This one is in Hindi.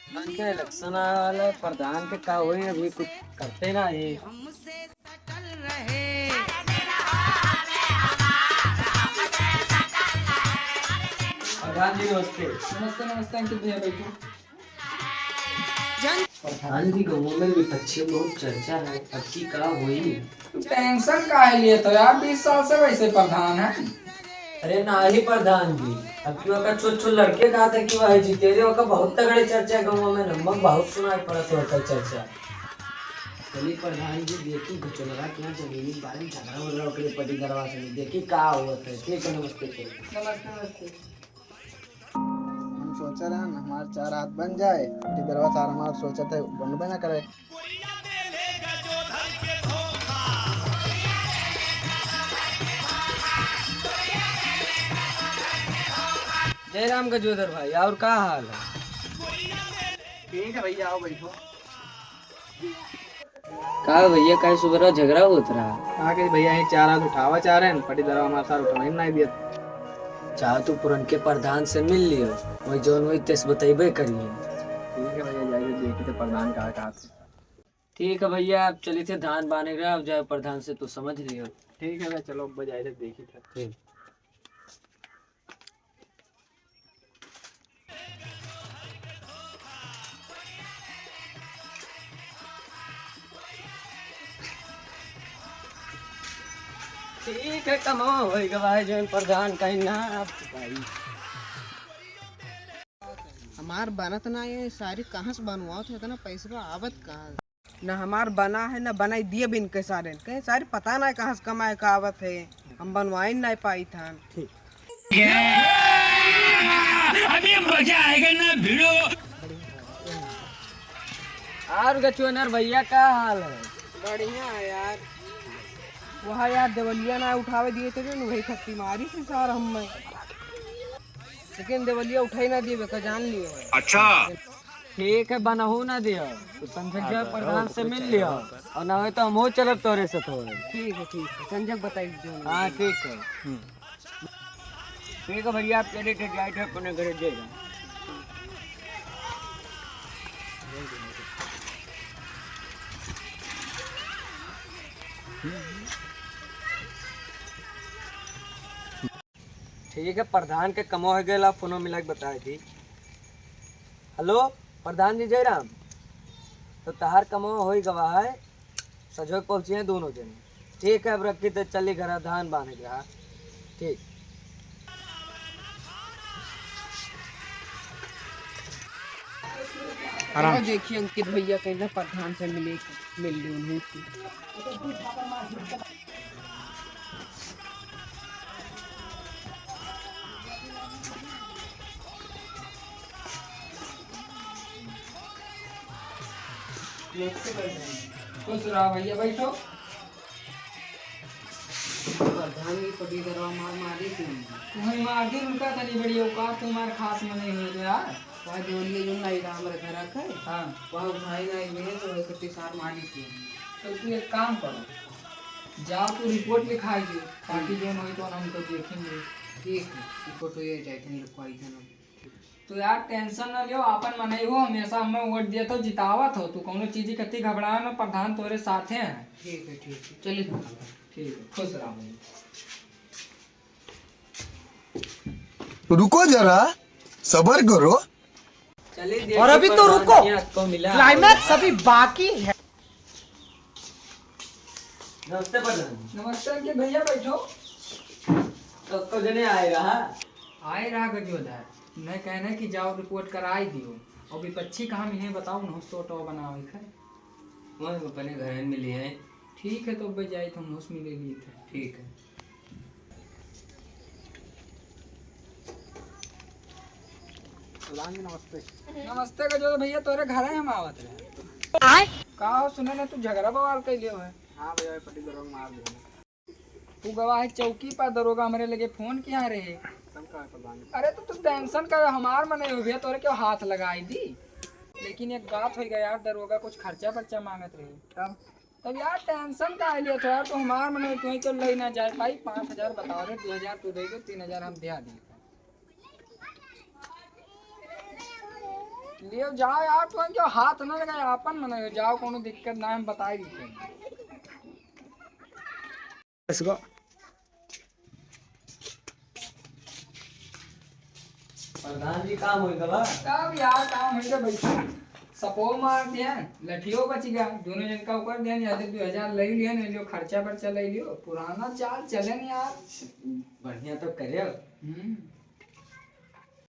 के इलेक्शन वाले प्रधान के का हुई अभी कुछ करते ना ये। प्रधान जी नमस्ते। नमस्ते नमस्ते अंकित भैया बैठो। प्रधान जी गाँव में विपक्षी बहुत चर्चा है, अब की का हुई। टेंशन काहे लिए तो यार 20 साल से वैसे प्रधान है। अरे ना ही प्रधान जी, अब की वका छोट छोट लड़के कहा था कि वह जीते रे वका बहुत तगड़े चर्चा गाँव में नमक बहुत सुनाई पड़ा था वका चर्चा। चलिए प्रधान जी देखी तो चल रहा क्या जमीनी के बारे में झगड़ा हो रहा है पटी दरवा से देखी का हुआ था। ठीक है नमस्ते। नमस्ते नमस्ते। हम सोचा रहे हैं हमारे 4 हाथ बन जाए पटी दरवा सारा हमारा सोचा था बनबे ना करे। जय राम गजोदर भाई और का हाल है। ठीक है भैया आओ बैठो। का भैया का सुबह झगड़ा होत रहा। कहा कि भैया ये 4 हाथ उठावा चाह रहे हैं पटी दरवा हमारे साथ उठावा ही नहीं दिया। चाह तू पुरन के प्रधान से मिल लियो, वही जौन वही तेस बतेबे करिए। ठीक है भैया जाइए देखी तो प्रधान कहा थे। ठीक है भैया आप चली थे धान बाने रहे अब जाए प्रधान से तो समझ लियो। ठीक है भैया चलो अब जाए थे देखी थे। ठीक ठीक है कमाओ वही गवाह जौन प्रधान कहीं ना आप भाई। हमार बनत ना ये सारी कहाँ से बनवाओ थे इतना पैसा आवत कहाँ न हमार बना है न बनाई दिए बिन के सारे कहीं सारी पता ना कहाँ से कमाए का आवत है हम बनवाई नहीं पाई था। अभी मजा आएगा ना भिड़ो। और गचुअनर भैया का हाल है। बढ़िया है यार। वहाँ यार देवलिया ना उठावे दिए थे ना वही थकती मारी से सार हम में लेकिन देवलिया उठाई ना दिए का जान लियो। अच्छा ठीक है बनहू ना दियो तो संजय प्रधान से मिल लियो और ना हो तो हम हो चलब तोरे से थोड़े। ठीक है संजय बताई जो। हाँ ठीक है। ठीक है भैया आप चले थे जाए थे अपने घर जाएगा। ठीक है प्रधान के कमो हो गया फोनो मिला के बताए थी। हेलो प्रधान जी जय राम। तो तहार कमो हो ही गवा है सजो पहुँचे हैं दोनों जन। ठीक है अब रखी तो चली घर धान बांधे गया। ठीक देखिए अंकित भैया कहना प्रधान से मिल ली उन्हें। खुश रहो भैया बैठो। प्रधान की पटी दरवा मार मारी थी तुम्हें मार दी उनका तनी बड़ी औकात तुम्हारे खास में नहीं हुए तो यार। वहाँ देवलिया जो नहीं रहा हमारे घर रखा है हाँ वहाँ उठाई नहीं हुए तो इकट्ठी सार मारी थी। तो तू एक काम करो जाओ तू रिपोर्ट लिखाई दे ताकि जो नहीं तो हम तो देखेंगे। ठीक है रिपोर्ट हो जाए थे लिखवाई था ना। तो यार टेंशन ना लियो अपन मनाई हो हमेशा हमें वोट दिया तो जितावत हो तू कोनो चीज कति घबरा ना प्रधान तोरे साथे हैं। ठीक है चलिए। ठीक है खुश रहो भैया। रुको जरा सबर करो। चलिए और अभी तो रुको को मिला क्लाइमैक्स अभी बाकी है। नमस्ते प्रधान। नमस्ते अंकित भैया बैठो। तो को जने आएगा। आए रहा गजोधर नहीं कहना कि जाओ रिपोर्ट कराई दियो और विपक्षी कहाँ मिले बताओ न तो टो बनाओ है। वह अपने घर में मिली है। ठीक है तो अब जाए तो हम में ले लिए थे। ठीक है नमस्ते। नमस्ते गजोधर भैया तोरे घर है हम आवत रहे का हो सुने ना तू झगड़ा बवाल कैलियो है। हाँ भैया पटी दरवा मार दिया। तू गवाह चौकी पर दरोगा हमारे लगे फोन किया रहे। तब का प्रधान अरे तो तू टेंशन कर हमार मने हो गया तोरे क्यों हाथ लगाई दी। लेकिन एक बात हो गया यार दरोगा कुछ खर्चा पर्चा मांगत रही तब यार टेंशन का लिया था यार तो हमार मने तुम्हें तो ले ना जाए भाई 5,000 बताओ रे 2,000 तू दे दो 3,000 हम दिया दी। ले जाओ यार, तो क्यों हाथ न लगाए, आपन मने जाओ, कोनो दिक्कत ना है, हम बताई दी। Let's go. प्रधान जी काम होगा बा। तब यार काम हो गया भाई, सपो मार दिया, लठियो बच गया, दोनों जन का ऊपर दिया, या 2000 ले लिया, नहीं लियो खर्चा पर्चा ले लियो, पुराना चाल चले नहीं यार। बढ़िया तो करे।